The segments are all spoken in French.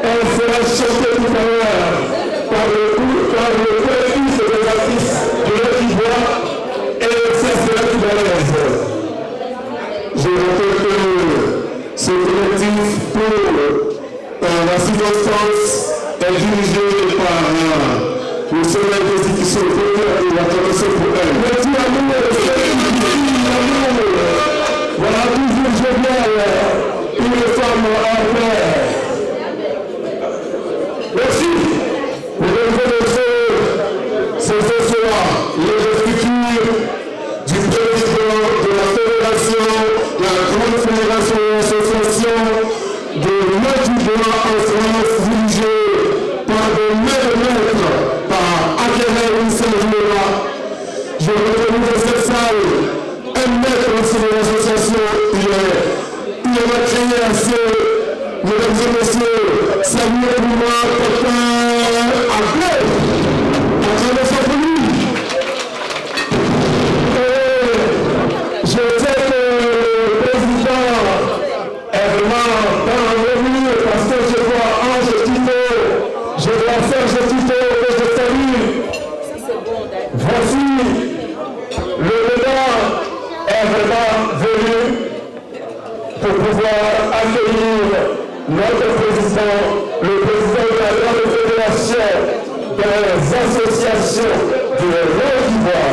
Elle sera chantée tout à l'heure par le groupe Merci à nous, voilà, toujours génial, une femme en paix. Merci. Mesdames et messieurs, c'est ce soir l'investiture du président de la fédération, de la grande fédération et association de Maïtibois en France, dirigée par des maîtres, par Akéhel Saint-Général. Je retrouve dans cette salle un maître aussi de l'association. Il est créé assez, mesdames et messieurs, saluez pour moi, Papa Abel, à travers sa famille. Je sais que le président est vraiment pas revenu parce que je vois Ange Tito, je vois Serge Tito que je salue. Voici, le moment est vraiment venu pour pouvoir accueillir notre président, le président de la grande fédération des associations de Maïtibois.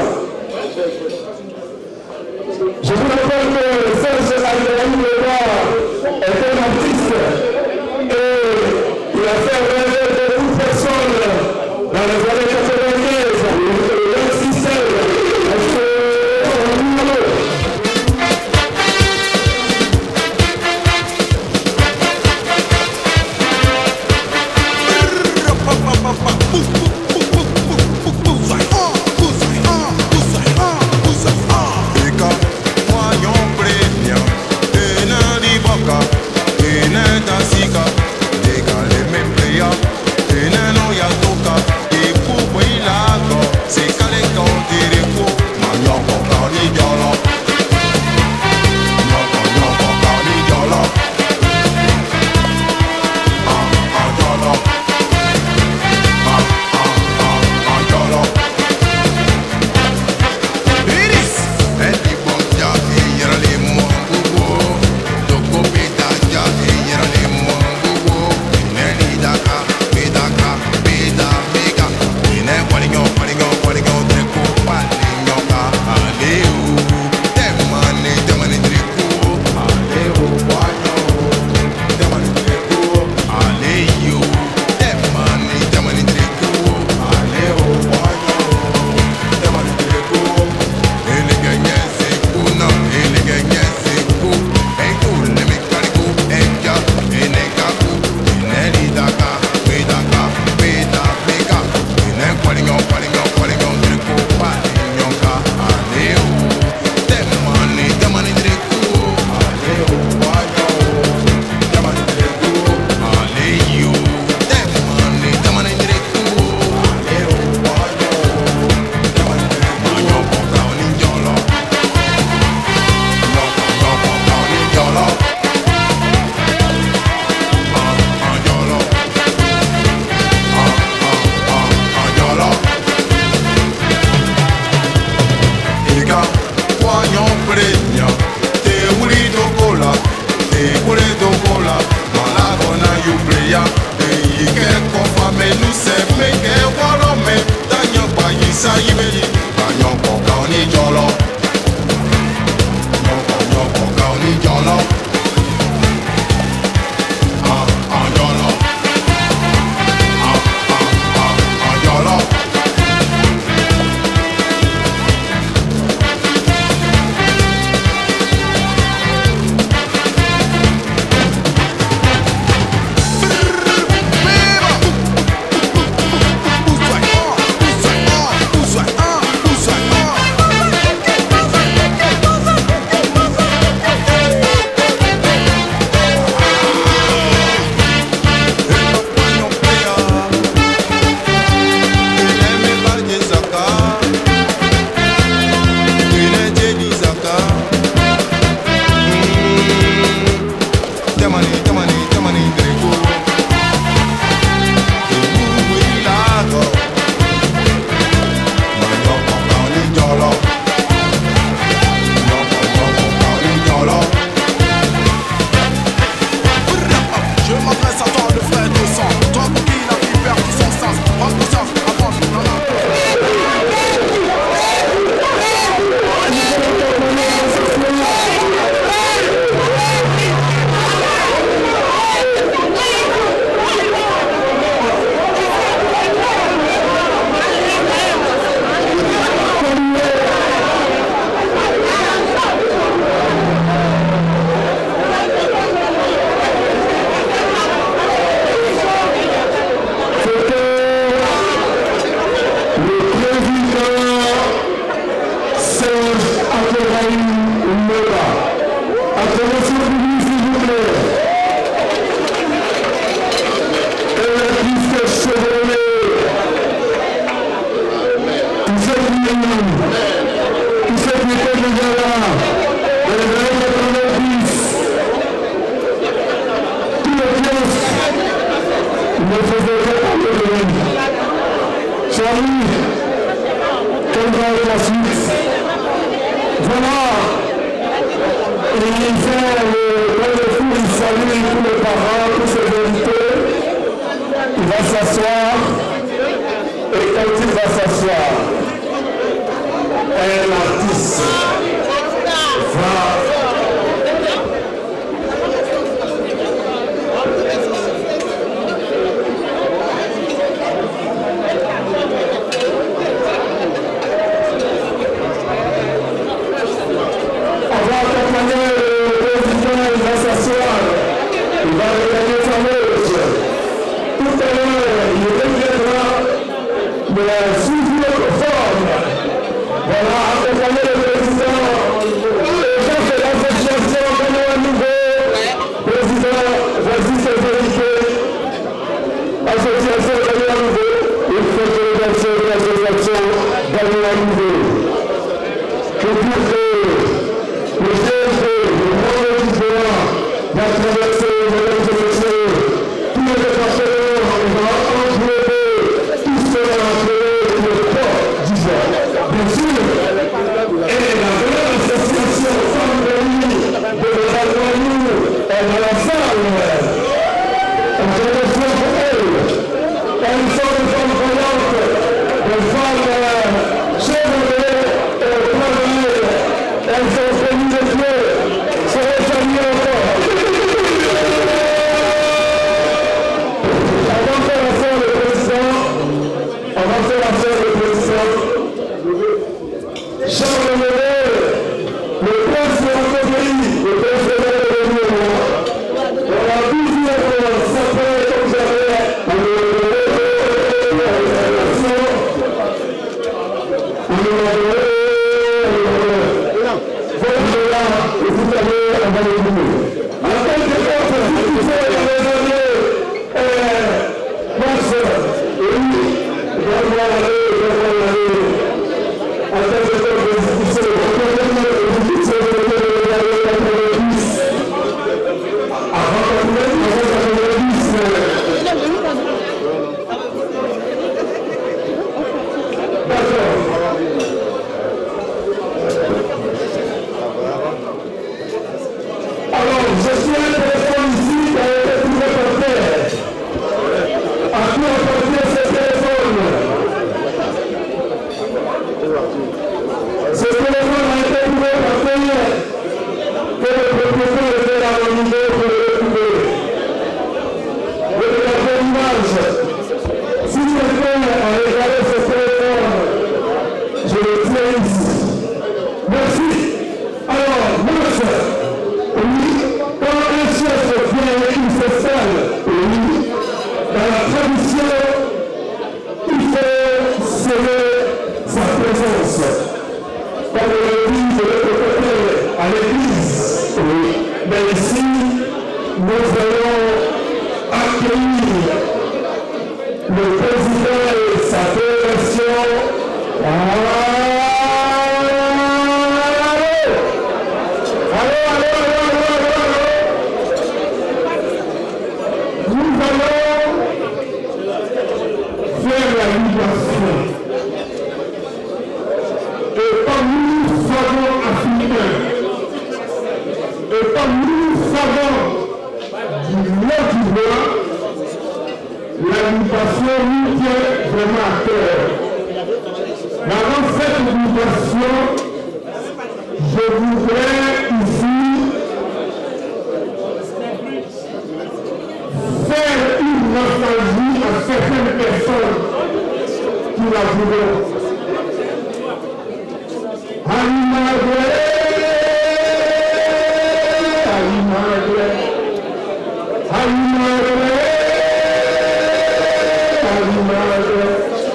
Je vous rappelle que Serge Aïdaï est un artiste et il a fait rêver beaucoup de personnes dans les années 95, le système. Est-ce que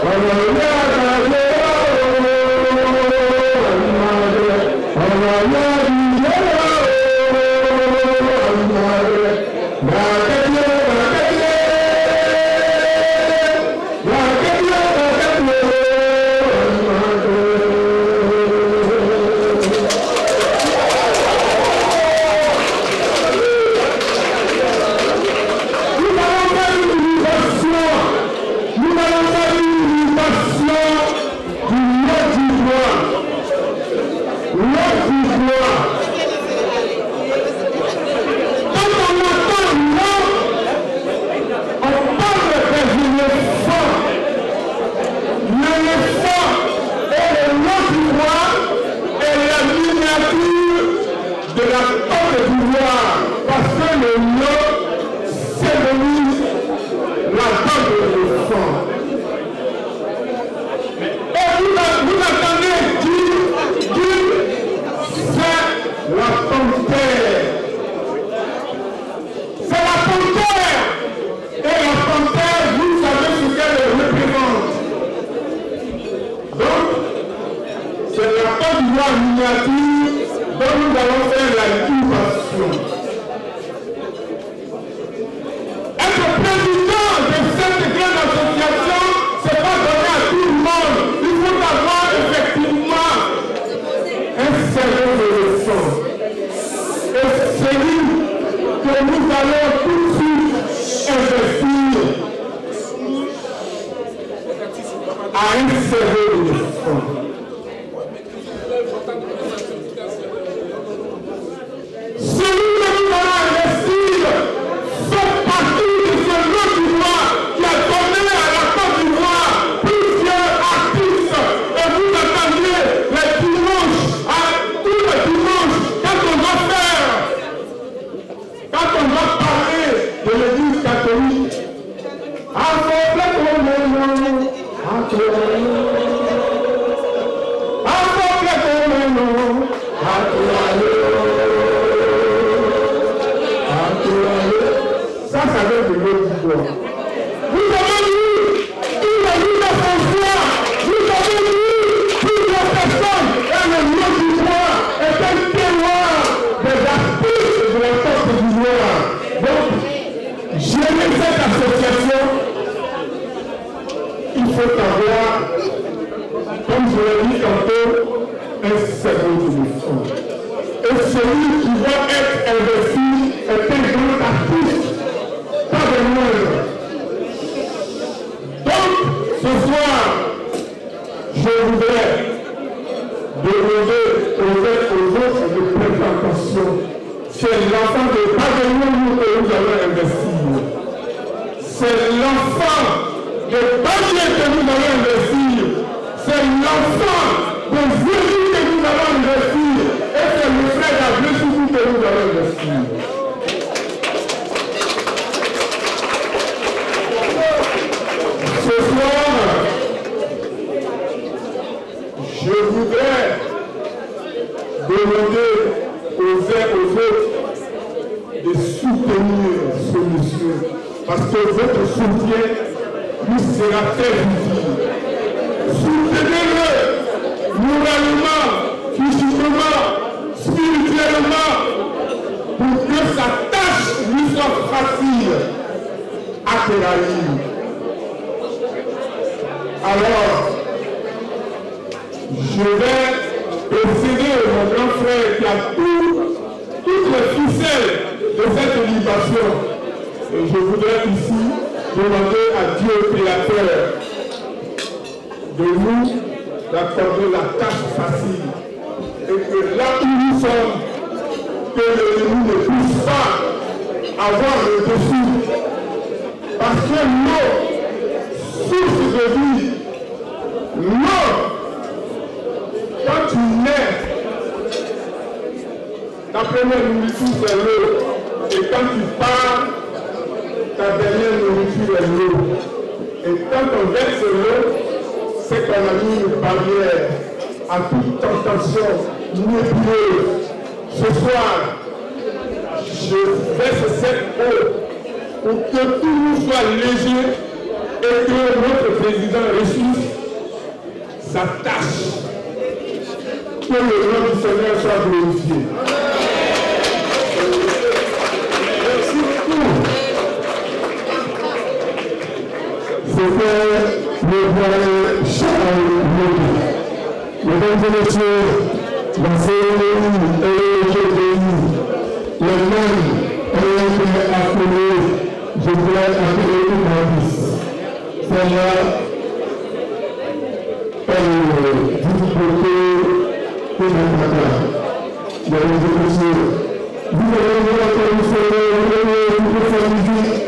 Hallelujah. et le Lot d'Ivoire est la miniature de la Côte d'Ivoire. Parce que le Lot symbolise la Côte de sang. Et vous entendez dire c'est la panthère. C'est la panthère. Et la panthère, vous savez ce qu'elle représente. Donc, c'est la Côte d'Ivoire miniature dont nous allons faire la libération. Être président de cette grande association, ce n'est pas donné à tout le monde. Il faut avoir effectivement un cerveau de leçon. Et celui que nous allons tout de suite investir à un cerveau de leçon. Celui que nous allons investir fait partie de ce Lot d'Ivoire qui a donné à la Côte d'Ivoire plusieurs artistes. Et vous entendiez les dimanches, tous les dimanches, quand on va parler de l'église catholique, ça, ça vient de l'autre d'Ivoire. Vous avez vu tous les livres de François, vous avez vu toutes les personnes, et le Lot d'Ivoire est un témoin des artistes de la Côte d'Ivoire. Donc, gérer cette association, il faut avoir, comme je l'ai dit tantôt, un cerveau de leçon. Et celui qui va être investi est un grand artiste, pas de moindre. Donc, ce soir, je voudrais demander aux uns aux autres de prêter attention. C'est l'enfant de Baguenou que nous allons investir. C'est l'enfant de Badier que nous allons investir. C'est l'enfant de Zéry que nous allons investir. Et c'est le frère d'Ablessoubou que nous allons investir. Ce soir, je voudrais demander aux uns aux autres de soutenir ce monsieur. Parce que votre soutien lui sera très utile. Soutenez-le moralement, physiquement, spirituellement, pour que sa tâche lui soit facile à accueillir. Alors, je vais précéder mon grand frère qui a toutes les ficelles de cette libération. Et je voudrais ici demander à Dieu Créateur de nous d'accorder la tâche facile. Et que là où nous sommes, que l'ennemi ne puisse pas avoir le dessus. Parce que l'eau, source de vie, l'eau, quand tu nais, ta première nourriture c'est l'eau. Et quand tu pars, ta dernière nourriture est l'eau. Et quand on verse l'eau, c'est qu'on a mis une barrière à toute tentation nébuleuse. Ce soir, je verse cette eau pour que tout nous soit léger et que notre président réussisse sa tâche. Que le nom du Seigneur soit glorifié. Merci beaucoup. C'était le frère Charles Lodi. Mesdames et messieurs, la cérémonie est aujourd'hui. Les mêmes ont été appelés. Je voulais appeler une novice. C'est là, difficulté que nous avons. Mesdames et messieurs, vous allez voir que nous serons une musique.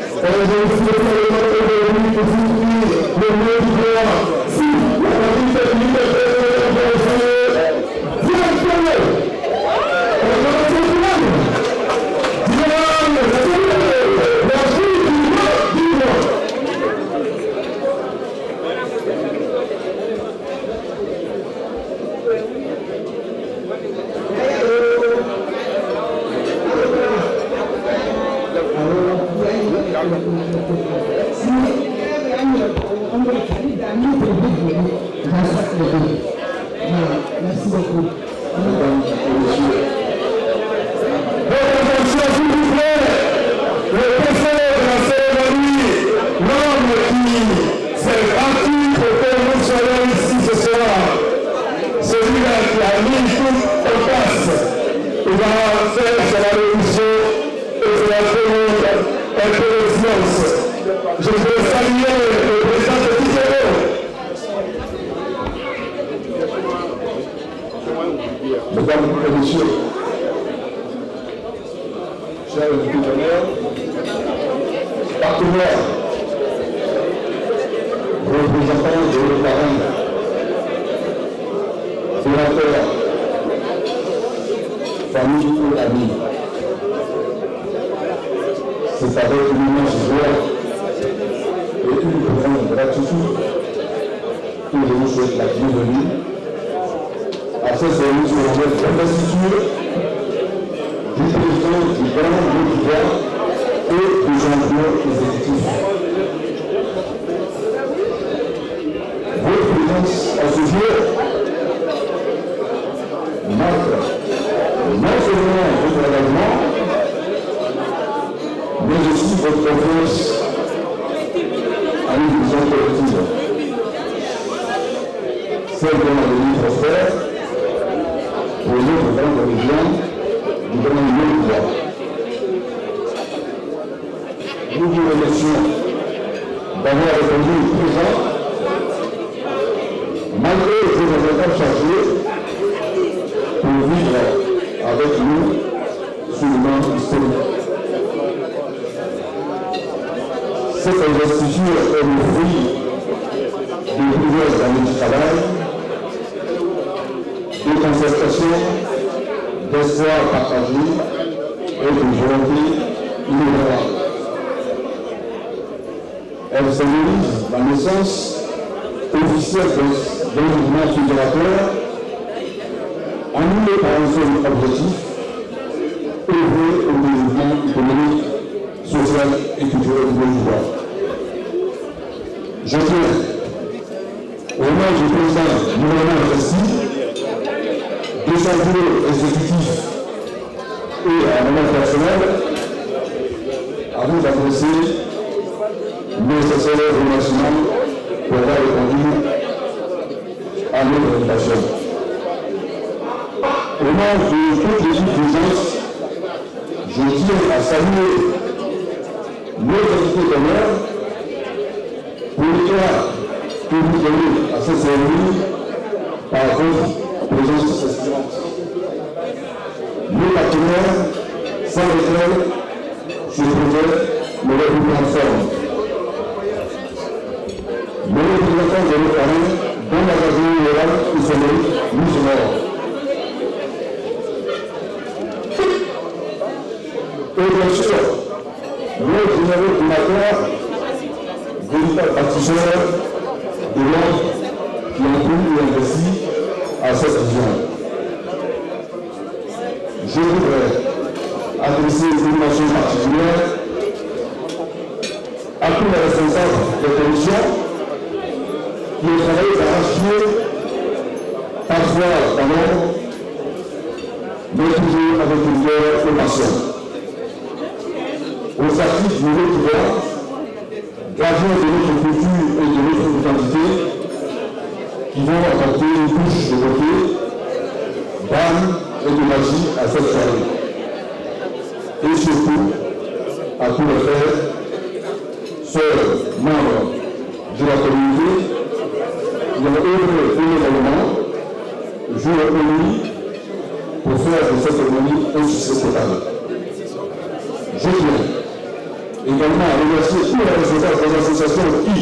également également à remercier tous les responsables des associations qui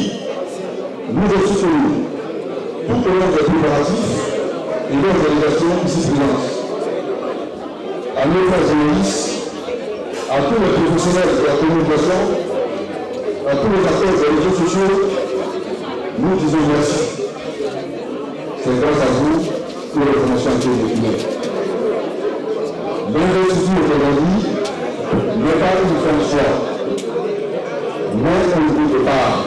nous ont soutenus tout au long des préparatifs et leurs délégations ici présentes. À nos frères journalistes, à tous les professionnels de la communication, à tous les acteurs des réseaux sociaux, nous disons merci. C'est grâce à vous que la formation a été définie. L'investissement aujourd'hui n'est pas une fin de choix, mais un point de départ.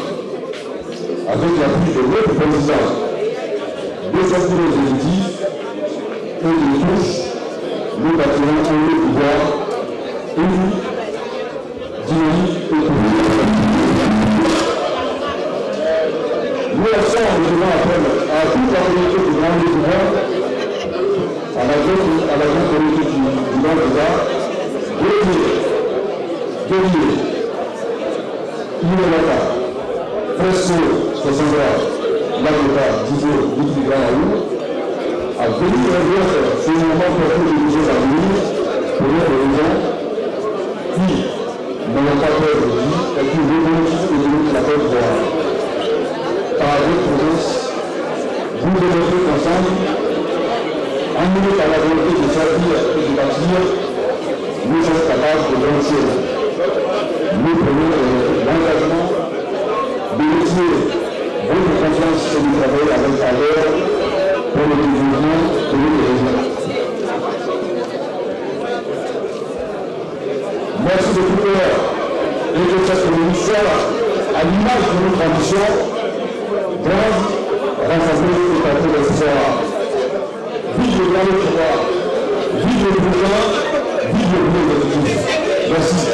Avec l'appui de notre président, des acteurs exécutifs et de tous, nous bâtirons un nouveau pouvoir uni, dynamique et politique. Nous ensemble devons apprendre à toute la communauté du grand pouvoir, à la grande communauté du grand pouvoir, Guerrier, Imelata, Fresco, Sosandra, l'avocat Didier Dutriganou, a venir rejoindre ce moment pour tous les jours à venir, pour notre raison, qui n'ont pas peur de vie, et qui revendiquent et de la Côte d'Ivoire. Par votre présence, vous devez ensemble, animés par la volonté de servir et de bâtir, nous sommes capables de grandes choses. Nous prenons l'engagement de retirer votre confiance et de travailler avec ardeur pour le développement de notre région. Merci de tout cœur et que cette émission, à l'image de notre ambition, doit rassembler et porter l'espoir. Vive le grand pouvoir, vive le pouvoir, vive le bien de tous. Merci.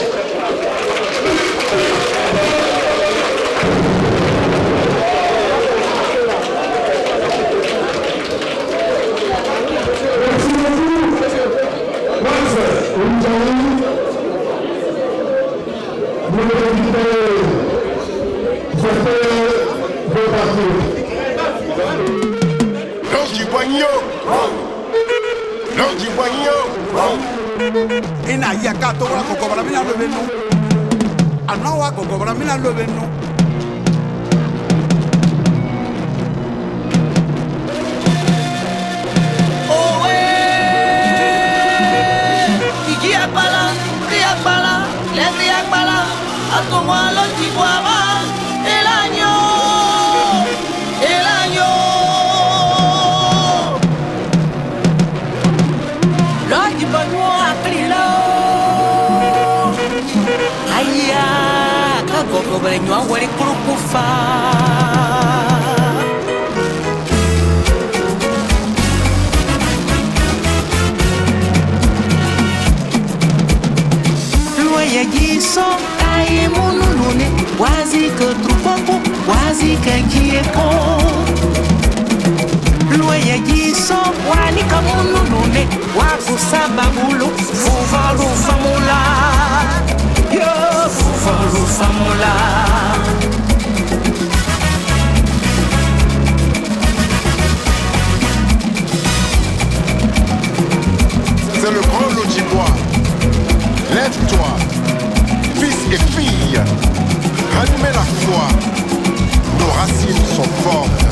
Ina yaka to wa ko bara mina lo benu ana wa ko bara mina lo benu owe igi apala le apala atomo lo ti boaba el año lo ti bono akrilo aya ka gogo brenyo awari kurukufa loya giso ai munulune wazi ka trupapo wazi ka gieko loya giso wani ka munulune waku sababulo fuvalu famula yo fuvalu famula. C'est le grand Lotjibois. Lève-toi, fils et filles, ranimez la foi. Nos racines sont fortes.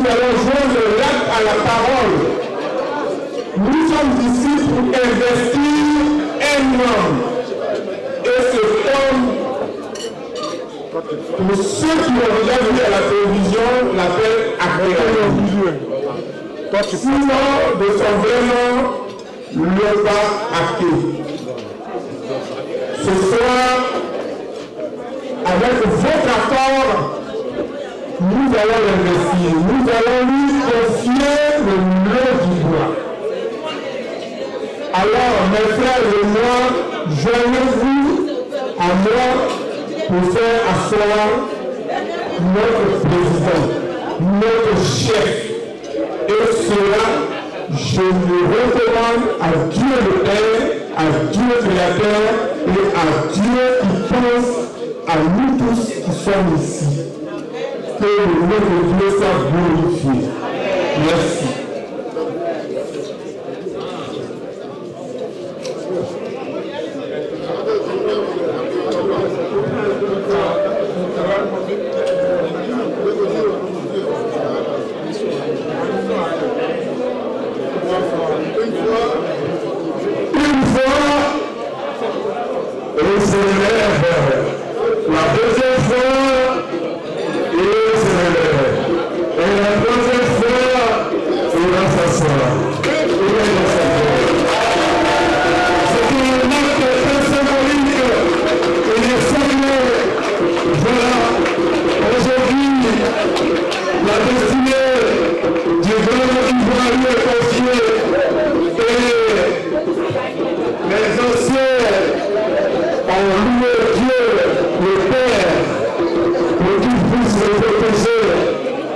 allons joindre l'acte à la parole. Nous sommes ici pour investir un homme. Et cet homme, pour ceux qui ont déjà vu à la télévision, l'appellent Akhenaton. Sinon, de son vrai nom, Loba Ake. Ce soir, avec votre accord, nous allons l'investir. Nous allons lui confier le nœud du bois. Alors, mes frères et moi, joignez-vous à moi pour faire asseoir notre président, notre chef. Et cela, je le recommande à Dieu le Père, à Dieu Créateur et à Dieu qui pense à nous tous qui sommes ici. Que le nom de Dieu soit glorifié. Merci. Une fois, il se lève. La deuxième fois, il se lève. Et la troisième fois, il va s'asseoir. C'est un acte très symbolique. Il est sacré. Voilà, aujourd'hui, la destinée du grand Ivoirien est confiée. Et les anciens ont loué Dieu, le Père, pour qu'il puisse les protéger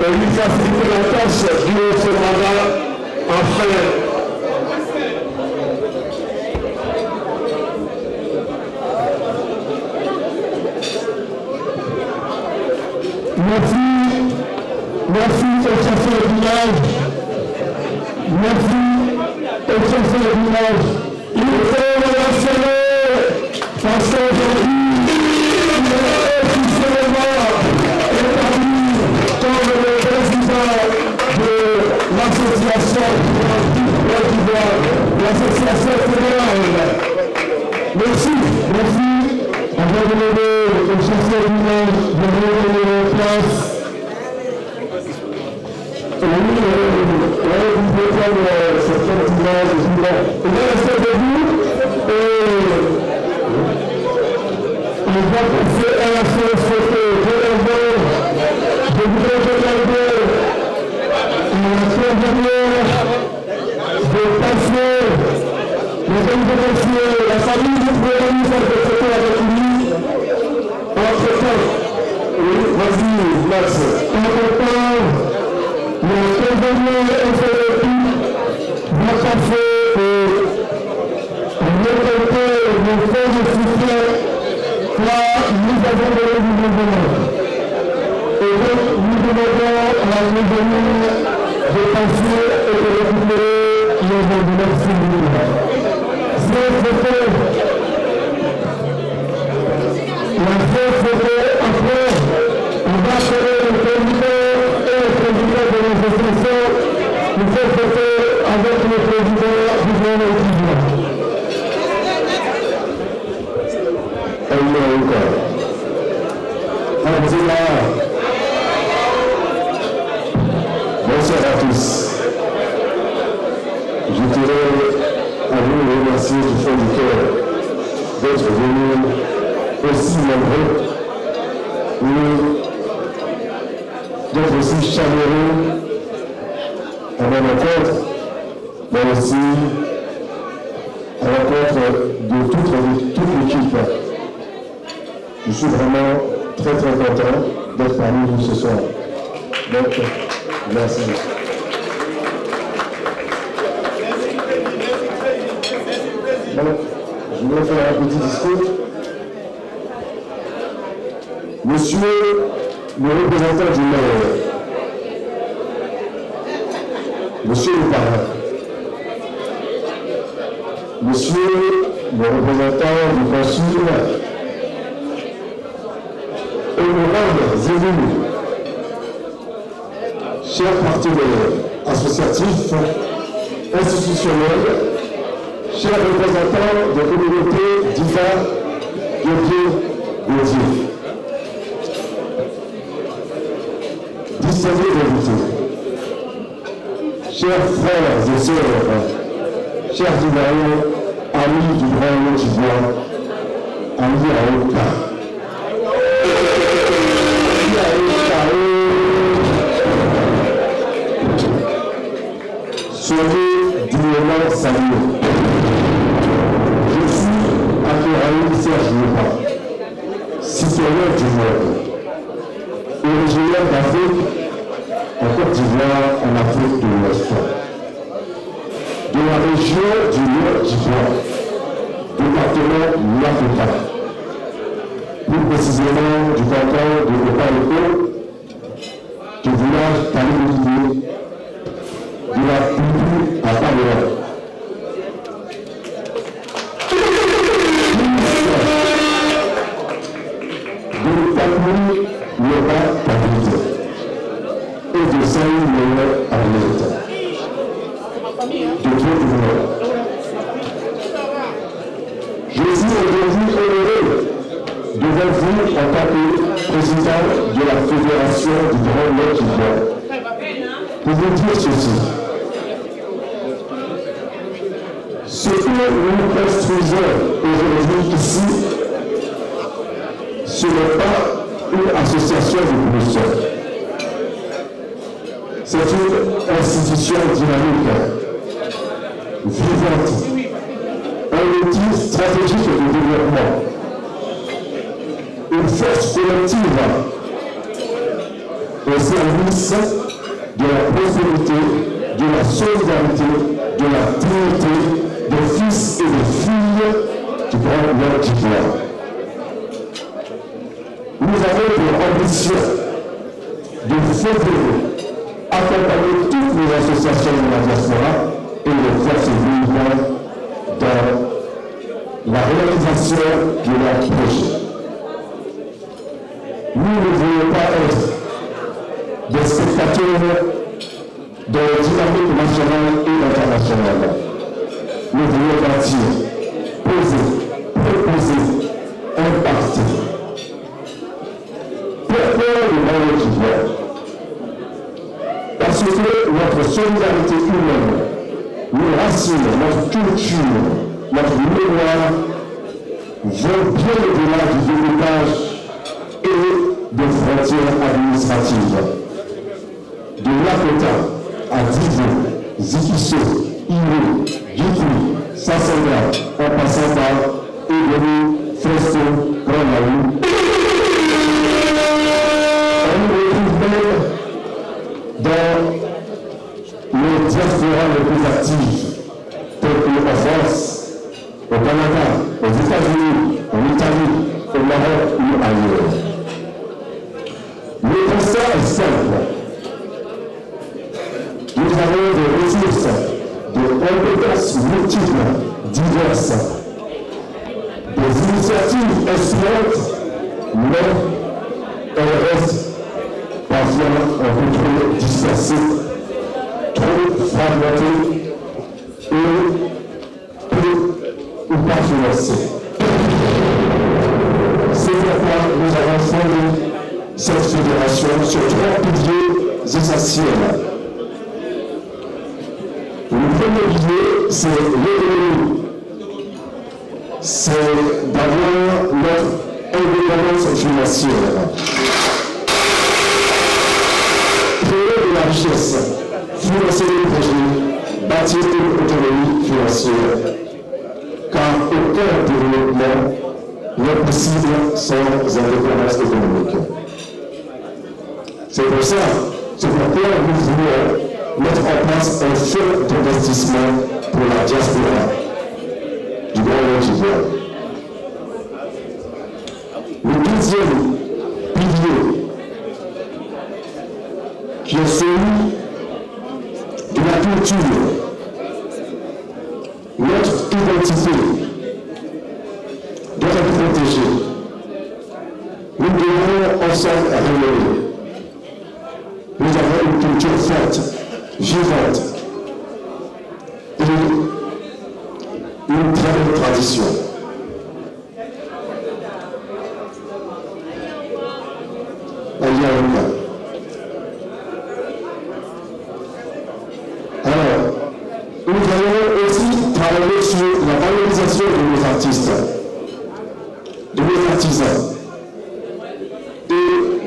et lui faciliter la tâche durant ce mandat. Enfin, merci au chef du village. Merci au chef du village. Il faut le mentionner parce qu'aujourd'hui, il est officiellement établi comme le président de l'association l'association fédérale. Merci. Avant de donner au chef du village de donner la place. Oui, vous pouvez prendre cette petite image, je suis là. On va rester debout et on va passer à la séance photo. Je voudrais regarder la première de passer, mesdames et messieurs, la famille, vous pouvez venir faire des photos avec lui. Entre-temps, oui, vas-y, Max. Entre-temps, le président FLP va passer et récolter nos fonds de soutien car nous avons donné du mouvement. Et donc nous demandons à la maisonnée de passer et de récupérer les enveloppes civiles. C'est fait. La fête après, on va faire le président et le président de l'association, nous faire fêter avec le président du grand étudiant. Bonsoir à tous. Je tenais à vous remercier du fond du cœur d'être venus aussi nombreux, d'être aussi chaleureux à ma rencontre, mais aussi à la rencontre de toute l'équipe. Je suis vraiment très content d'être parmi vous ce soir. Donc, merci. Bon, je voudrais faire un petit discours. Monsieur le représentant du maire, monsieur le parrain, monsieur le représentant du consul, honorables élus, chers partenaires associatifs, institutionnels, chers représentants des communautés d'Iva, Gaudier, distingués invités, chers frères et sœurs, chers Ivoiriens, amis du Grand Lotibien, amis à Oka. Soyez dignement salués. Je suis Akiraï Serge Lepa, citoyen du monde, originaire d'Afrique, en Côte d'Ivoire, en Afrique de l'Ouest, de la région du Nord-Ivoire, département Niakota, plus précisément du canton de Opaleko, du village d'Aliboudier, de la Bibu à Paléa. De Tapou, Loba, David, et de Saint-Louis, Arlette, de Claude. Je suis aujourd'hui heureux devant vous en tant que président de la Fédération du Grand Nord-Ivoire pour vous dire ceci. Ce que nous construisons aujourd'hui ici, ce n'est pas une association de producteurs. C'est une institution dynamique, vivante, un outil stratégique de développement, une force collective au service de la prospérité, de la solidarité, de la dignité des fils et des filles du Grand Nord-Ivoire. Nous avons pour ambition de fédérer, accompagner toutes les associations de la diaspora et les forces vives dans la réalisation de leur projet. Nous ne voulons pas être des spectateurs de la dynamique nationale et internationale. Nous voulons bâtir, poser, proposer, impacter. Pourquoi le Grand Nord-Ivoire? Parce que notre solidarité humaine, nos racines, notre culture, notre mémoire vont bien au-delà du découpage et des frontières administratives. De Lakota à Divo, Zikiso, Iro, Gipri, Sassanga, en passant par Egoni, Festo, Granaou. On nous retrouve même dans les diasporas les plus actives, telles que en France, au Canada, aux États-Unis, en Italie, au Maroc ou ailleurs. Le constat est simple. Nous avons des ressources, des compétences multiples, diverses, des initiatives inspirantes, mais elles restent parfois un peu trop dispersées, trop fragmentées et peu ou pas financées. C'est pourquoi nous avons fondé cette fédération sur 3 piliers essentiels. Le premier pilier, c'est l'économie. C'est d'avoir notre indépendance financière. Créer de la richesse, financer les projets, bâtir une autonomie financière. Car aucun développement n'est possible sans indépendance économique. C'est pour ça, c'est pourquoi nous voulons mettre en place un fonds d'investissement pour la diaspora du Grand Nord-Ivoire. Le deuxième pilier, qui est celui de la culture, notre identité doit être protégée. Nous devons ensemble rayonner. Nous avons une une culture forte, vivante et une très belle tradition. Alors, nous allons aussi travailler sur la valorisation de nos artistes, de nos artisans et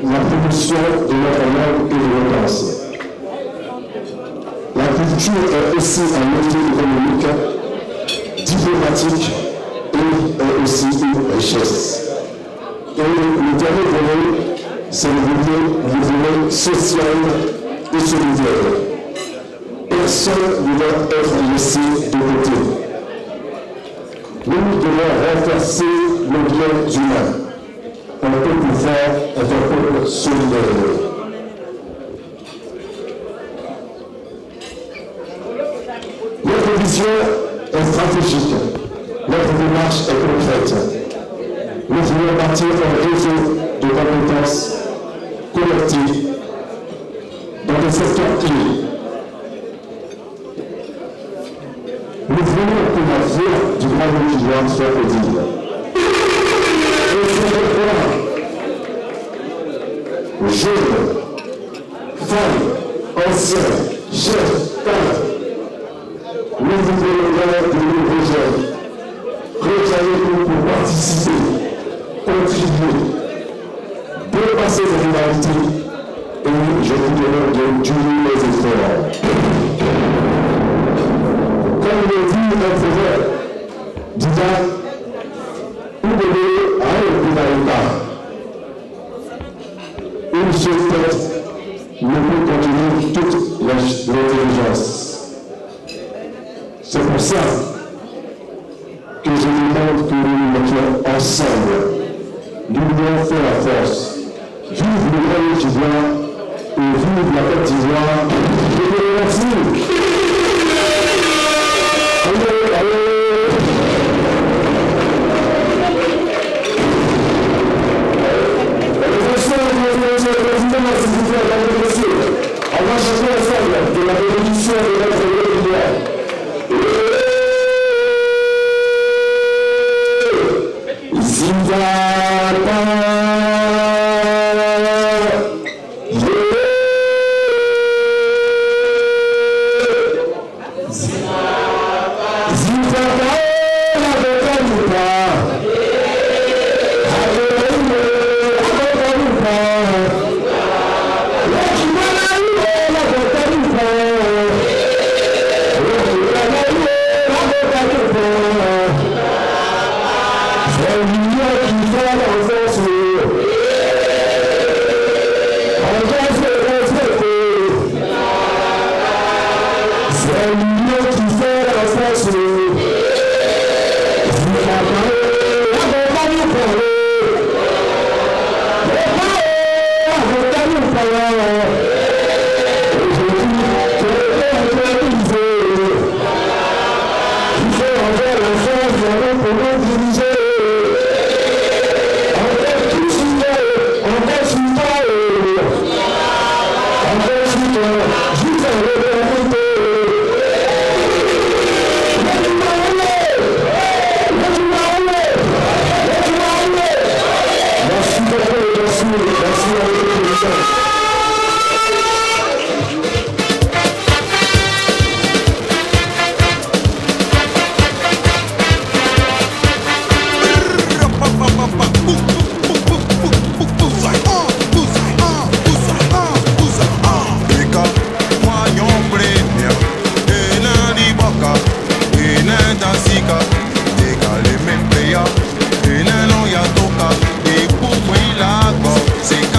la promotion de notre langue et de nos danses. La culture est aussi un outil économique, diplomatique et aussi une richesse. Et le dernier volet, c'est le volet social et solidaire. Personne ne doit être laissé de côté. Nous devons renforcer nos liens humains. Un peuple fort est un peuple solidaire. Notre vision est stratégique. Notre démarche est concrète. Nous voulons bâtir un réseau de compétences collectives dans des secteurs clés. Nous voulons que la voix du grand pouvoir soit audible. Et c'est pourquoi jeunes, femmes, anciens, chefs, cadres, nous vous voulons de nouveaux jeunes. Rejoignez-nous pour participer, contribuer, dépasser les rivalités et je vous demande de durer les efforts. Comme le dit un proverbe, Dida, ou bébé a un une seule tête ne peut contenir toute l'intelligence. C'est pour ça que je demande que nous nous mettions ensemble. Nous devons faire la force. Vive le Grand Côte-d'Ivoire et vive la Côte d'Ivoire. Je vous remercie. Allez, allez. On va chanter ensemble de la bénédiction de notre Côte-d'Ivoire. Se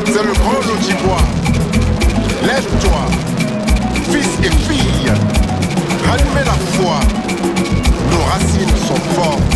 C'est le grand Lotjibois. Lève-toi, fils et filles. Rallumez la foi. Nos racines sont fortes.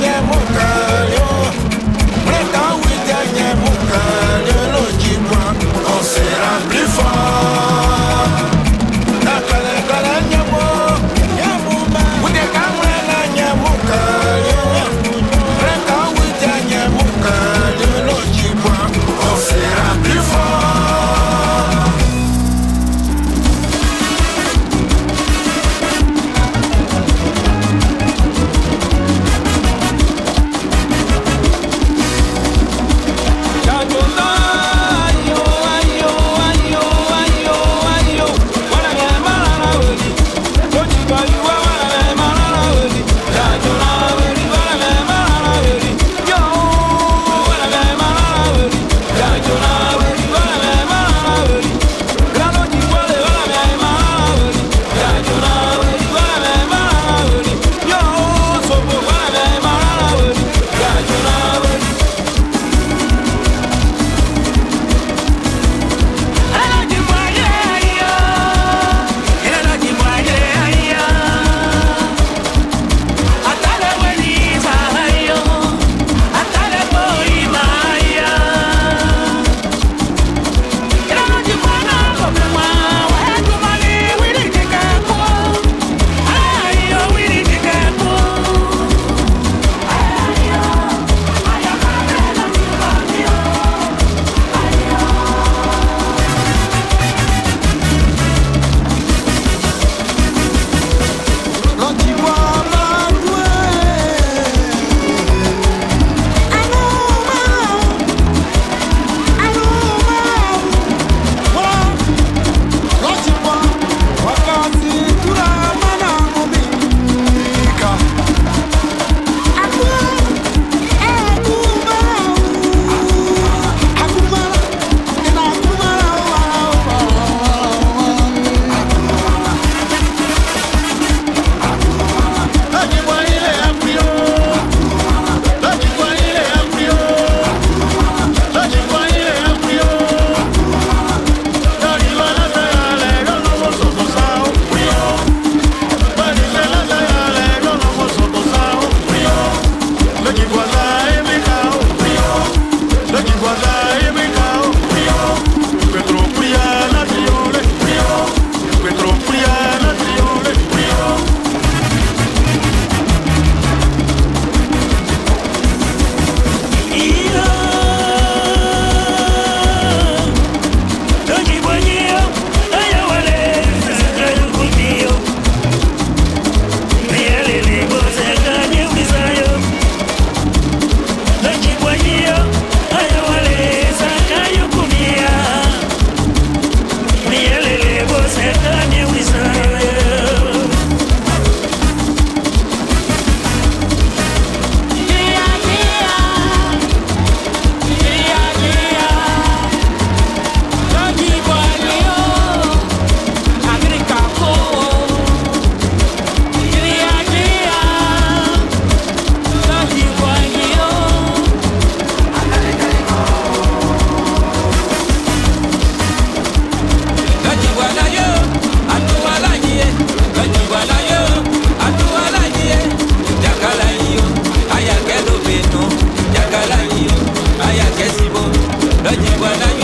Yeah.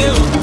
you.